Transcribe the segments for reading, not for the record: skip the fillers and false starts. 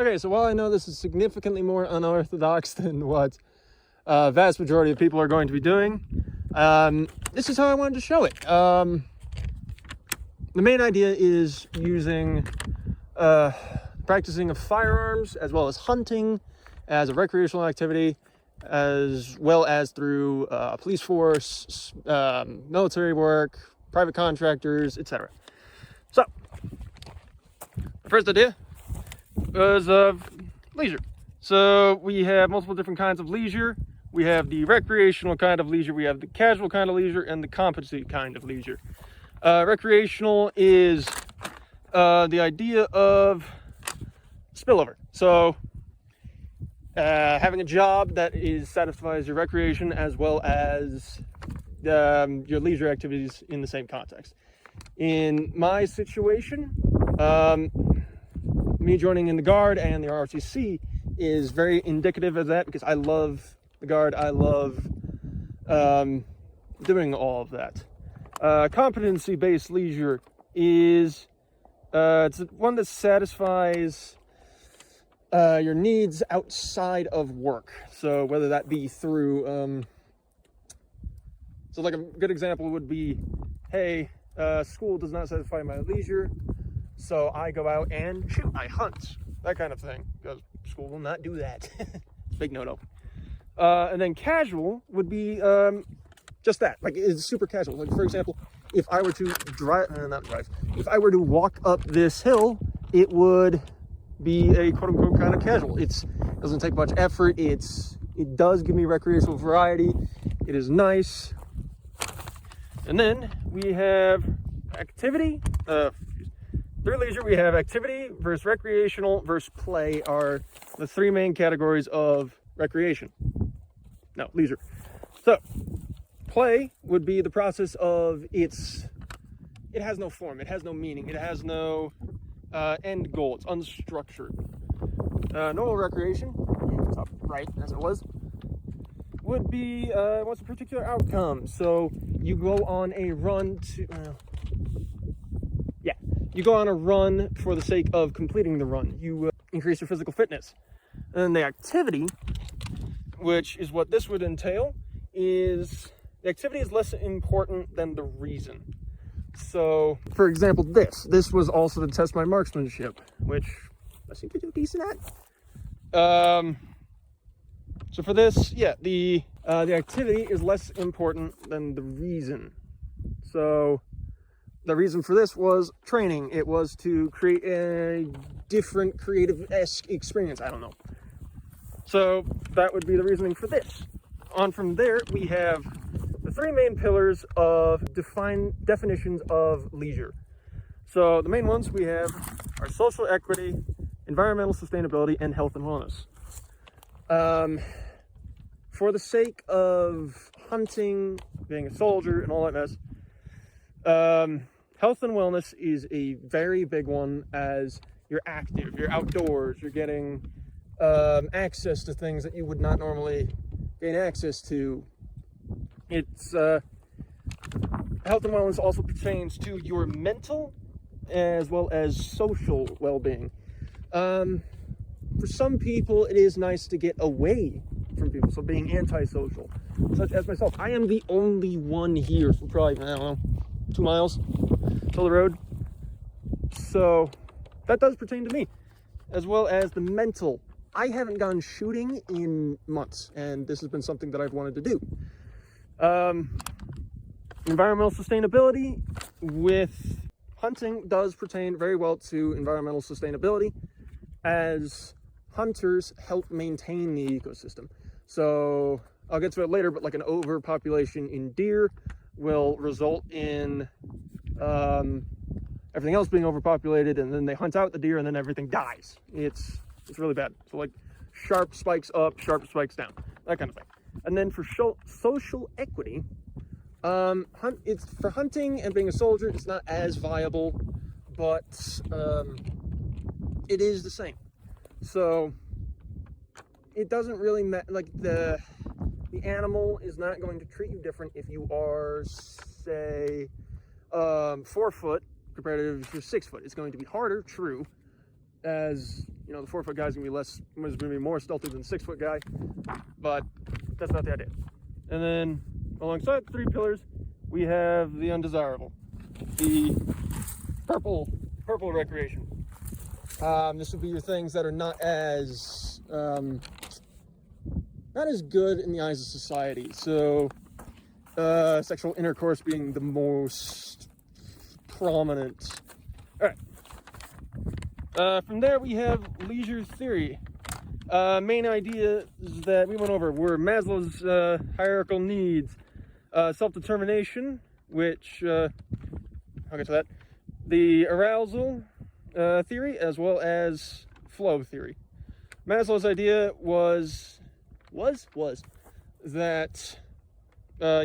Okay, so while I know this is significantly more unorthodox than what vast majority of people are going to be doing, this is how I wanted to show it. The main idea is using practicing of firearms as well as hunting as a recreational activity, as well as through police force, military work, private contractors, etc. So, the first idea was of leisure. So we have multiple different kinds of leisure. We have the recreational kind of leisure, we have the casual kind of leisure, and the competency kind of leisure. Recreational is the idea of spillover. So having a job that satisfies your recreation as well as your leisure activities in the same context. In my situation, me joining in the Guard and the ROTC is very indicative of that, because I love the Guard. I love doing all of that. Competency-based leisure is it's one that satisfies your needs outside of work. So whether that be through, so like a good example would be, hey, school does not satisfy my leisure, so I go out and shoot, I hunt, that kind of thing, because school will not do that. Big no-no. And then casual would be just that, like it's super casual. Like for example, if I were to if I were to walk up this hill, it would be a quote-unquote kind of casual. It doesn't take much effort. It does give me recreational variety. It is nice. And then we have activity. Through leisure, we have activity versus recreational versus play are the three main categories of recreation. No, leisure. So, play would be the process of it has no form, it has no meaning, it has no end goal, it's unstructured. Normal recreation, top right as it was, would be what's a particular outcome. So you go on a run to you go on a run for the sake of completing the run. You increase your physical fitness. And then the activity, which is what this would entail, is the activity is less important than the reason. So, for example, this was also to test my marksmanship, which I seem to do decent at. So for this, yeah, the activity is less important than the reason. So the reason for this was training. It was to create a different creative-esque experience. I don't know. So that would be the reasoning for this. On from there, we have the three main pillars of definitions of leisure. So the main ones we have are social equity, environmental sustainability, and health and wellness. For the sake of hunting, being a soldier, and all that mess, health and wellness is a very big one, as you're active, you're outdoors, you're getting access to things that you would not normally gain access to. It's health and wellness also pertains to your mental as well as social well-being. For some people, it is nice to get away from people, so being antisocial, such as myself. I am the only one here for probably, I don't know, 2 miles till the road. So that does pertain to me, as well as the mental. I haven't gone shooting in months, and this has been something that I've wanted to do. Environmental sustainability with hunting does pertain very well to environmental sustainability, as hunters help maintain the ecosystem. So I'll get to it later, but like an overpopulation in deer will result in everything else being overpopulated, and then they hunt out the deer and then everything dies. It's really bad. So like sharp spikes up, sharp spikes down, that kind of thing. And then for social equity, it's for hunting and being a soldier, it's not as viable, but it is the same. So it doesn't really matter, like the animal is not going to treat you different if you are, say, 4 foot compared to if you're 6 foot. It's going to be harder, true, as you know, the 4 foot guy is going to be more stealthy than the 6 foot guy, but that's not the idea. And then alongside the 3 pillars, we have the undesirable, the purple recreation. This would be your things that are not as good in the eyes of society. So sexual intercourse being the most prominent. All right. From there we have leisure theory. Main ideas that we went over were Maslow's hierarchical needs, self-determination, which I'll get to that, the arousal theory, as well as flow theory. Maslow's idea was that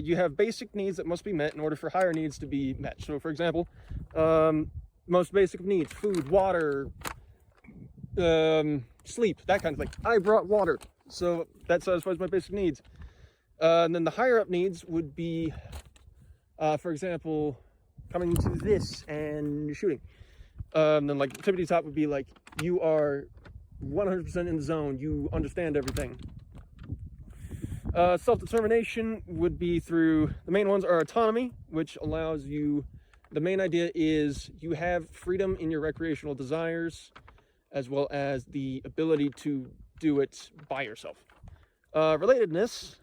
you have basic needs that must be met in order for higher needs to be met. So, for example, most basic needs: food, water, sleep, that kind of thing. I brought water, so that satisfies my basic needs. And then the higher up needs would be, for example, coming to this and shooting. Then like tippity top would be like, you are 100% in the zone, you understand everything. Self-determination would be through, the main ones are autonomy, which allows you, the main idea is you have freedom in your recreational desires, as well as the ability to do it by yourself. Relatedness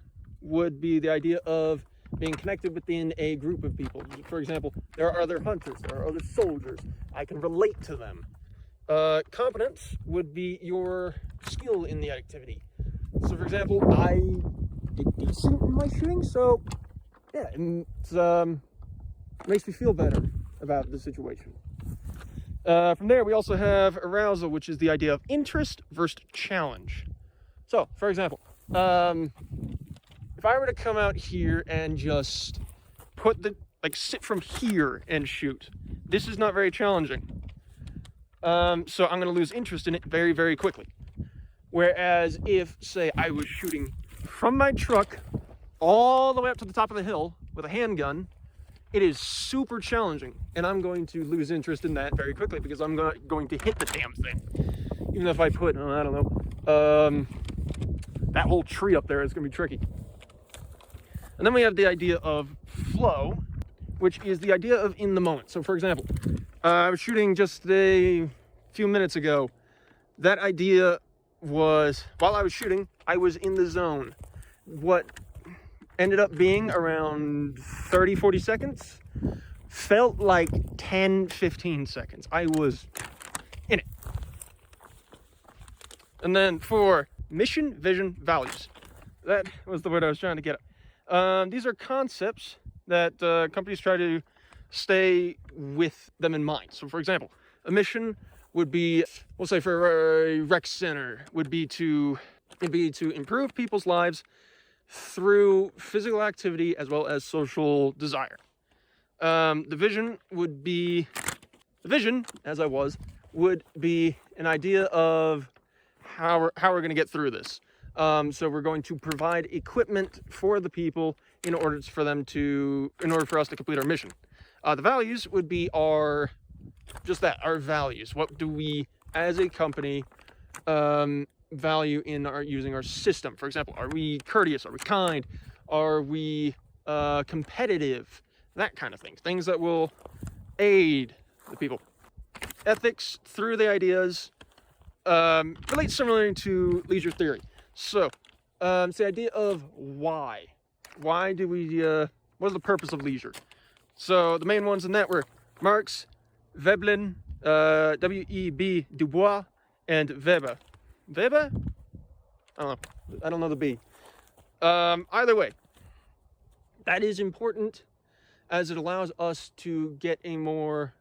would be the idea of being connected within a group of people. For example, there are other hunters, there are other soldiers. I can relate to them. Competence would be your skill in the activity. So, for example, I did decent in my shooting, so yeah, it makes me feel better about the situation. From there, we also have arousal, which is the idea of interest versus challenge. So, for example, if I were to come out here and just sit from here and shoot, this is not very challenging. So I'm going to lose interest in it very, very quickly. Whereas if, say, I was shooting from my truck all the way up to the top of the hill with a handgun, it is super challenging, and I'm going to lose interest in that very quickly because I'm going to hit the damn thing. Even if I put, I don't know, that whole tree up there is going to be tricky. And then we have the idea of flow, which is the idea of in the moment. So, for example, I was shooting just a few minutes ago. That idea was, while I was shooting, I was in the zone. What ended up being around 30, 40 seconds felt like 10, 15 seconds. I was in it. And then for mission, vision, values. That was the word I was trying to get at. These are concepts that companies try to stay with them in mind. So, for example, a mission would be, we'll say for a rec center, would be to improve people's lives through physical activity as well as social desire. The vision, would be an idea of how we're going to get through this. So we're going to provide equipment for the people in order for us to complete our mission. The values would be our values. What do we, as a company, value in using our system? For example, are we courteous? Are we kind? Are we competitive? That kind of thing. Things that will aid the people. Ethics, through the ideas, relates similarly to leisure theory. So, it's the idea of why. Why do we, what's the purpose of leisure? So, the main ones in that were Marx, Veblen, W.E.B. Du Bois, and Weber. Weber? I don't know the B. Either way, that is important as it allows us to get a more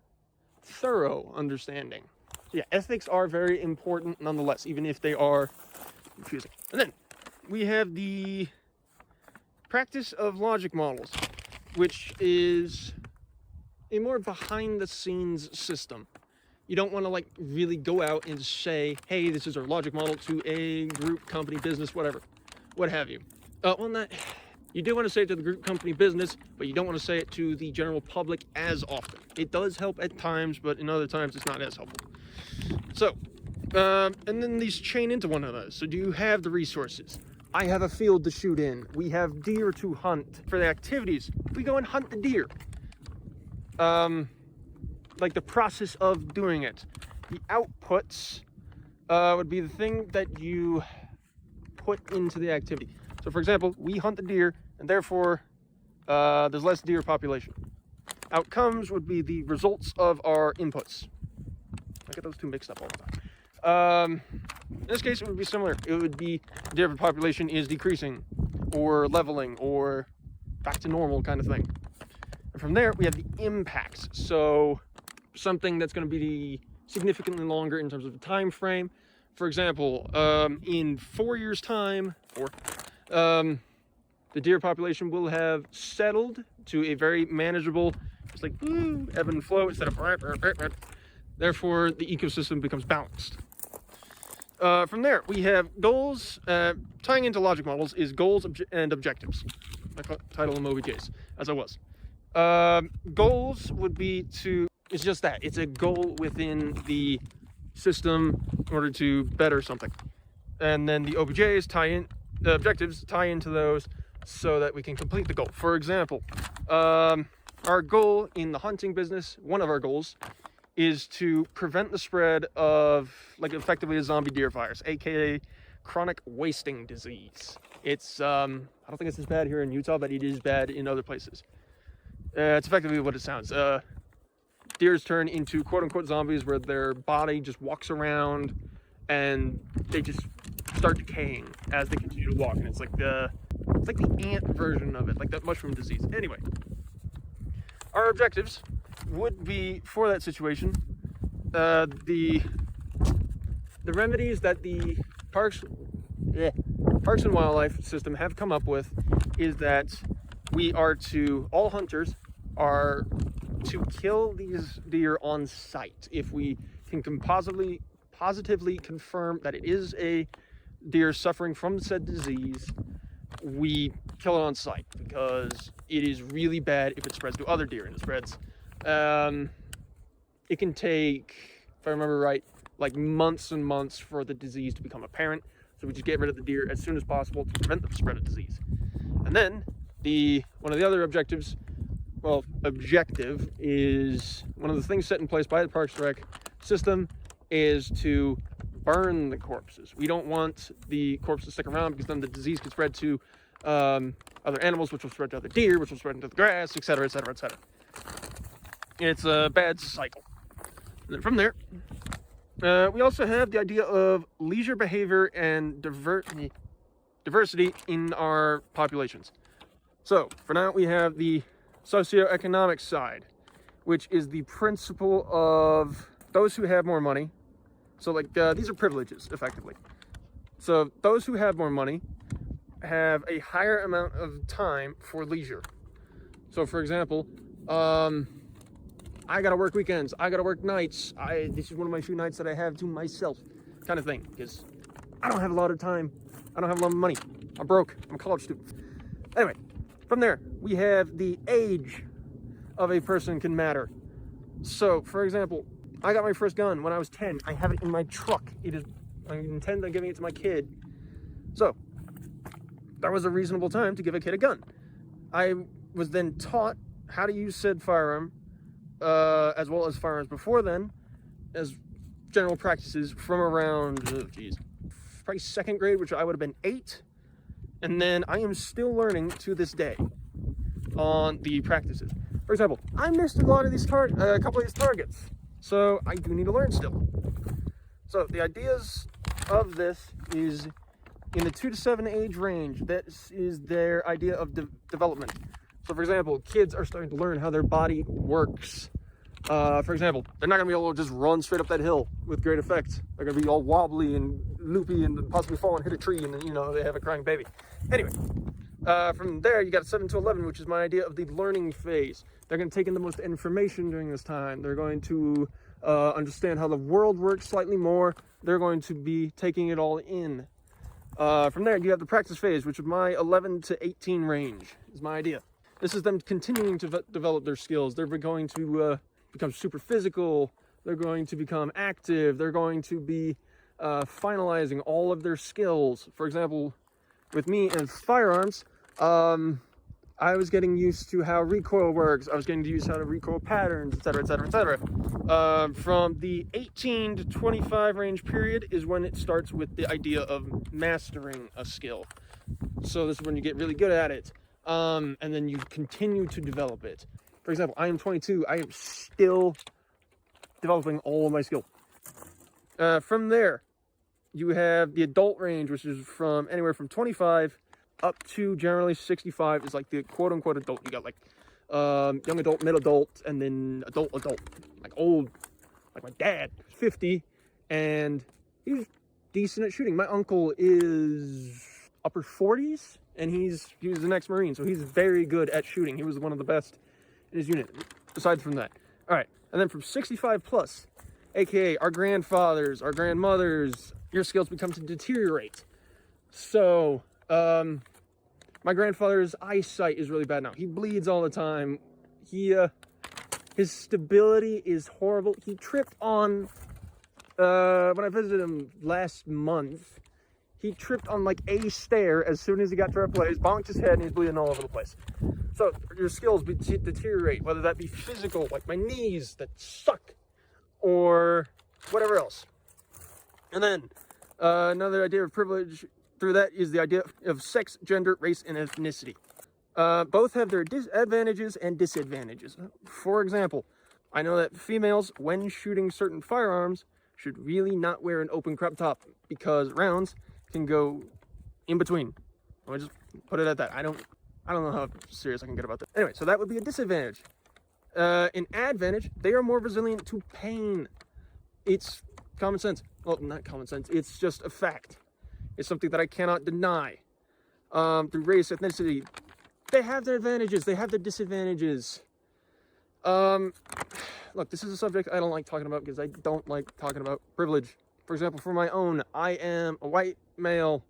thorough understanding. So yeah, ethics are very important nonetheless, even if they are confusing. And then we have the practice of logic models, which is a more behind the scenes system. You don't want to really go out and say, hey, this is our logic model to a group, company, business, whatever, what have you. You do want to say it to the group, company, business, but you don't want to say it to the general public as often. It does help at times, but in other times it's not as helpful. So, And then these chain into one another. So do you have the resources? I have a field to shoot in. We have deer to hunt. For the activities, we go and hunt the deer. Like the process of doing it. The outputs would be the thing that you put into the activity. So for example, we hunt the deer, and therefore there's less deer population. Outcomes would be the results of our inputs. I get those two mixed up all the time. In this case, it would be similar. It would be deer population is decreasing, or leveling, or back to normal kind of thing. And from there, we have the impacts. So something that's going to be significantly longer in terms of the time frame. For example, in 4 years' time, the deer population will have settled to a very manageable, just like ebb and flow instead of therefore the ecosystem becomes balanced. From there, we have goals. Tying into logic models is goals and objectives. My title in OBJs, as I was. Goals would be it's just that. It's a goal within the system in order to better something. And then the OBJs the objectives tie into those so that we can complete the goal. For example, our goal in the hunting business, one of our goals, is to prevent the spread of, like, effectively a zombie deer virus, aka chronic wasting disease. It's I don't think it's as bad here in Utah, but it is bad in other places. It's effectively what it sounds. Deers turn into quote-unquote zombies, where their body just walks around and they just start decaying as they continue to walk, and it's like the ant version of it, like that mushroom disease. Anyway, our objectives would be for that situation the remedies that the Parks and Wildlife system have come up with is that all hunters are to kill these deer on sight. If we can positively confirm that it is a deer suffering from said disease, we kill it on sight, because it is really bad if it spreads to other deer, and it spreads. It can take, if I remember right, like months and months for the disease to become apparent. So we just get rid of the deer as soon as possible to prevent the spread of disease. And then one of the other objective is one of the things set in place by the Parks and Rec system is to burn the corpses. We don't want the corpse to stick around, because then the disease can spread to other animals, which will spread to other deer, which will spread into the grass, etc., etc., etc. It's a bad cycle. And then from there, we also have the idea of leisure behavior and diversity in our populations. So for now, we have the socioeconomic side, which is the principle of those who have more money. So like these are privileges, effectively. So those who have more money have a higher amount of time for leisure. So for example, I gotta work weekends, I gotta work nights, this is one of my few nights that I have to myself, kind of thing, because I don't have a lot of time, I don't have a lot of money, I'm broke, I'm a college student. Anyway, from there, we have the age of a person can matter. So, for example, I got my first gun when I was 10. I have it in my truck. I intend on giving it to my kid. So, that was a reasonable time to give a kid a gun. I was then taught how to use said firearm, as well as firearms before then, as general practices from around, probably second grade, which I would have been 8. And then I am still learning to this day on the practices. For example, I missed a lot of these a couple of these targets, so I do need to learn still. So the ideas of this is in the 2 to 7 age range. This is their idea of development. So for example, kids are starting to learn how their body works. For example, they're not going to be able to just run straight up that hill with great effect. They're going to be all wobbly and loopy and possibly fall and hit a tree, and then, they have a crying baby. Anyway, from there, you got 7 to 11, which is my idea of the learning phase. They're going to take in the most information during this time. They're going to understand how the world works slightly more. They're going to be taking it all in. From there, you have the practice phase, which is my 11 to 18 range, is my idea. This is them continuing to develop their skills. They're going to become super physical. They're going to become active. They're going to be finalizing all of their skills. For example, with me and firearms, I was getting used to how recoil works. I was getting used to how to recoil patterns, etc., etc., etc. From the 18 to 25 range period is when it starts with the idea of mastering a skill. So this is when you get really good at it, and then you continue to develop it. For example, I am 22. I am still developing all of my skill. From there, you have the adult range, which is from anywhere from 25 up to generally 65 is like the quote-unquote adult. You got like young adult, mid adult, and then adult, like old, like my dad, 50, and he's decent at shooting. My uncle is upper 40s, and he was an ex-Marine, so he's very good at shooting. He was one of the best in his unit, aside from that. All right, and then from 65 plus, aka our grandfathers, our grandmothers, your skills become to deteriorate. So, my grandfather's eyesight is really bad now. He bleeds all the time. His stability is horrible. He tripped on, when I visited him last month, he tripped on like a stair as soon as he got to our place, bonked his head, and he's bleeding all over the place. So your skills deteriorate, whether that be physical, like my knees that suck, or whatever else. And then another idea of privilege through that is the idea of sex, gender, race, and ethnicity. Both have their advantages and disadvantages. For example, I know that females, when shooting certain firearms, should really not wear an open crop top because rounds can go in between. I'll just put it at that. I don't know how serious I can get about that. Anyway, so that would be a disadvantage. An advantage, they are more resilient to pain. It's common sense. Well, not common sense. It's just a fact. It's something that I cannot deny. Through race, ethnicity, they have their advantages. They have their disadvantages. Look, this is a subject I don't like talking about because I don't like talking about privilege. For example, for my own, I am a white male,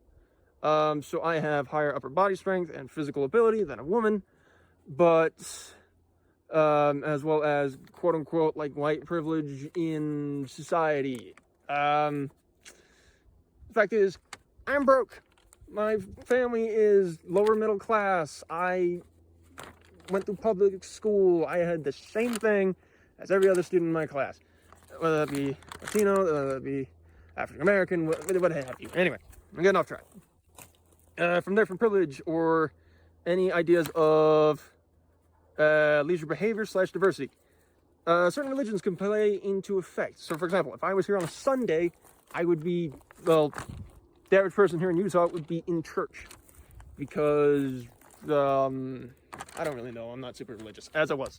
so I have higher upper body strength and physical ability than a woman, but as well as quote-unquote like white privilege in society. The fact is, I'm broke. My family is lower middle class. I went through public school. I had the same thing as every other student in my class, whether that be Latino, whether that be African American, what have you. Anyway, I'm getting off track. From there, from privilege or any ideas of leisure behavior / diversity. Certain religions can play into effect. So, for example, if I was here on a Sunday, I would be, well, the average person here in Utah would be in church because, I don't really know. I'm not super religious, as I was.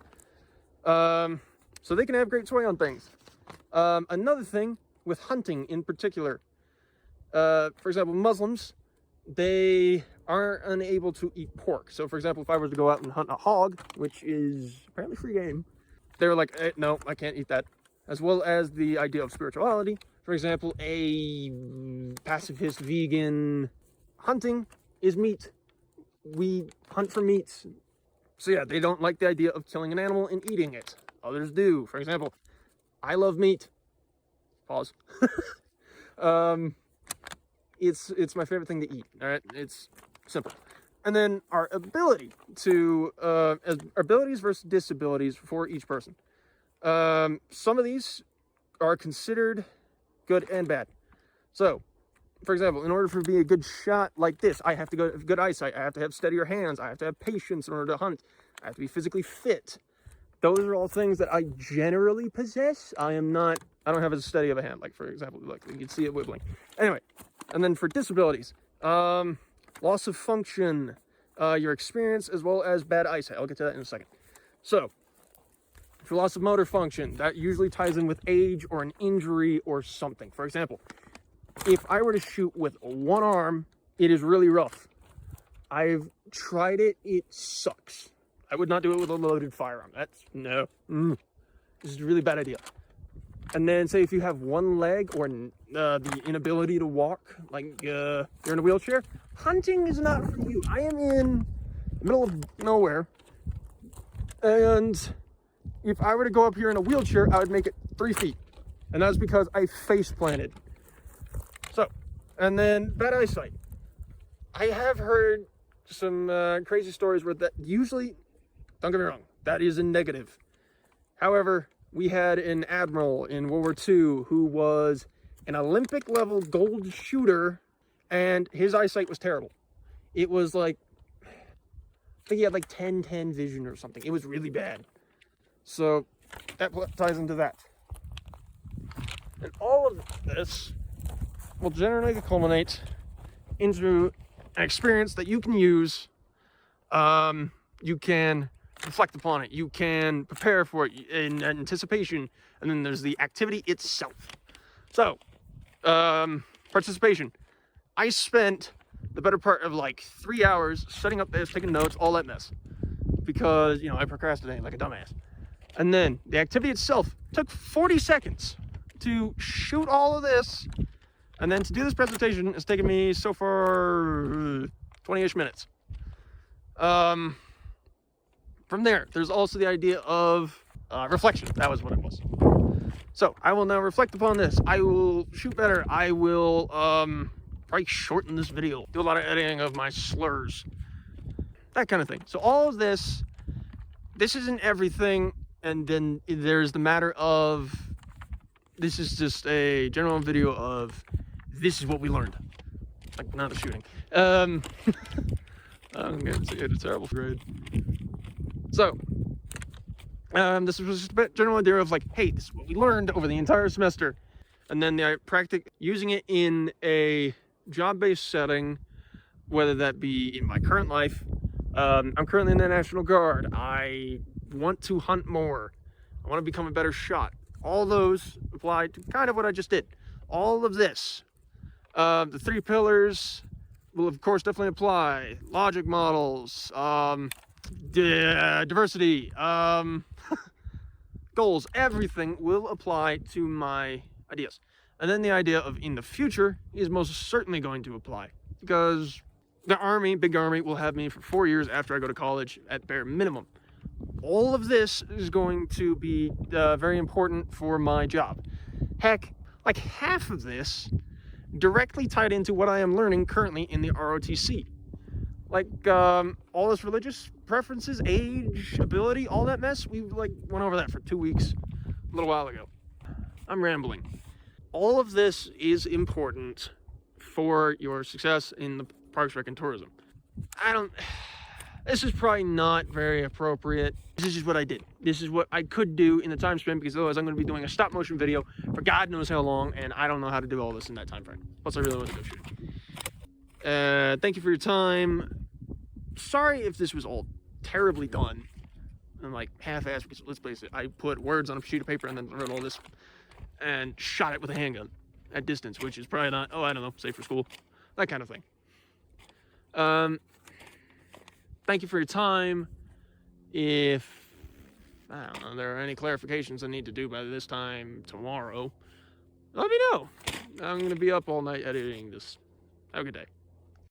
So they can have great sway on things. Another thing with hunting in particular, for example, Muslims, they are unable to eat pork. So, for example, if I were to go out and hunt a hog, which is apparently free game, they're like, no, I can't eat that. As well as the idea of spirituality. For example, a pacifist vegan hunting is meat. We hunt for meat. So yeah, they don't like the idea of killing an animal and eating it. Others do. For example, I love meat. Pause. It's my favorite thing to eat. All right, it's simple. And then our ability to abilities versus disabilities for each person. Some of these are considered good and bad. So, for example, in order for me to be a good shot like this, I have to go good eyesight. I have to have steadier hands. I have to have patience in order to hunt. I have to be physically fit. Those are all things that I generally possess. I don't have as steady of a hand. Like, for example, look, you can see it wibbling. Anyway, and then for disabilities, loss of function, your experience, as well as bad eyesight. I'll get to that in a second. So, for loss of motor function, that usually ties in with age or an injury or something. For example, if I were to shoot with one arm, it is really rough. I've tried it. It sucks. I would not do it with a loaded firearm. No. This is a really bad idea. And then say if you have one leg or the inability to walk, like you're in a wheelchair, hunting is not for you. I am in the middle of nowhere, and if I were to go up here in a wheelchair, I would make it 3 feet. And that's because I face planted. And then bad eyesight. I have heard some crazy stories where that usually, don't get me wrong, that is a negative. However, we had an admiral in World War II who was an Olympic level gold shooter, and his eyesight was terrible. It was like, I think he had like 10/10 vision or something. It was really bad. So that ties into that. And all of this will generally culminate into an experience that you can use. You can reflect upon it. You can prepare for it in anticipation. And then there's the activity itself. So, participation. I spent the better part of like 3 hours setting up this, taking notes, all that mess. Because, you know, I procrastinated like a dumbass. And then the activity itself took 40 seconds to shoot all of this. And then to do this presentation, it's taken me so far 20-ish minutes. From there, there's also the idea of reflection. That was what it was. So I will now reflect upon this. I will shoot better. I will probably shorten this video. Do a lot of editing of my slurs. That kind of thing. So all of this isn't everything. And then there's the matter of, this is just a general video of, this is what we learned. Like, not the shooting. I'm going to get a terrible grade. So, this was just a general idea of like, hey, this is what we learned over the entire semester. And then the using it in a job-based setting, whether that be in my current life. I'm currently in the National Guard. I want to hunt more. I want to become a better shot. All those apply to kind of what I just did. All of this. The 3 pillars will, of course, definitely apply. Logic models, diversity, goals, everything will apply to my ideas. And then the idea of in the future is most certainly going to apply, because the Army, big Army, will have me for 4 years after I go to college at bare minimum. All of this is going to be very important for my job. Heck, like half of this directly tied into what I am learning currently in the ROTC. Like all this religious preferences, age, ability, all that mess, we like went over that for 2 weeks a little while ago. I'm rambling. All of this is important for your success in the Parks, Rec, and Tourism. This is probably not very appropriate. This is just what I did. This is what I could do in the time span, because otherwise I'm going to be doing a stop motion video for God knows how long, and I don't know how to do all this in that time frame. Plus, I really want to go shooting. Thank you for your time. Sorry if this was all terribly done and like half-assed, because let's face it, I put words on a sheet of paper and then wrote all this and shot it with a handgun at distance, which is probably not, I don't know, safe for school, that kind of thing. Thank you for your time. If, I don't know, there are any clarifications I need to do by this time tomorrow, let me know. I'm going to be up all night editing this. Have a good day.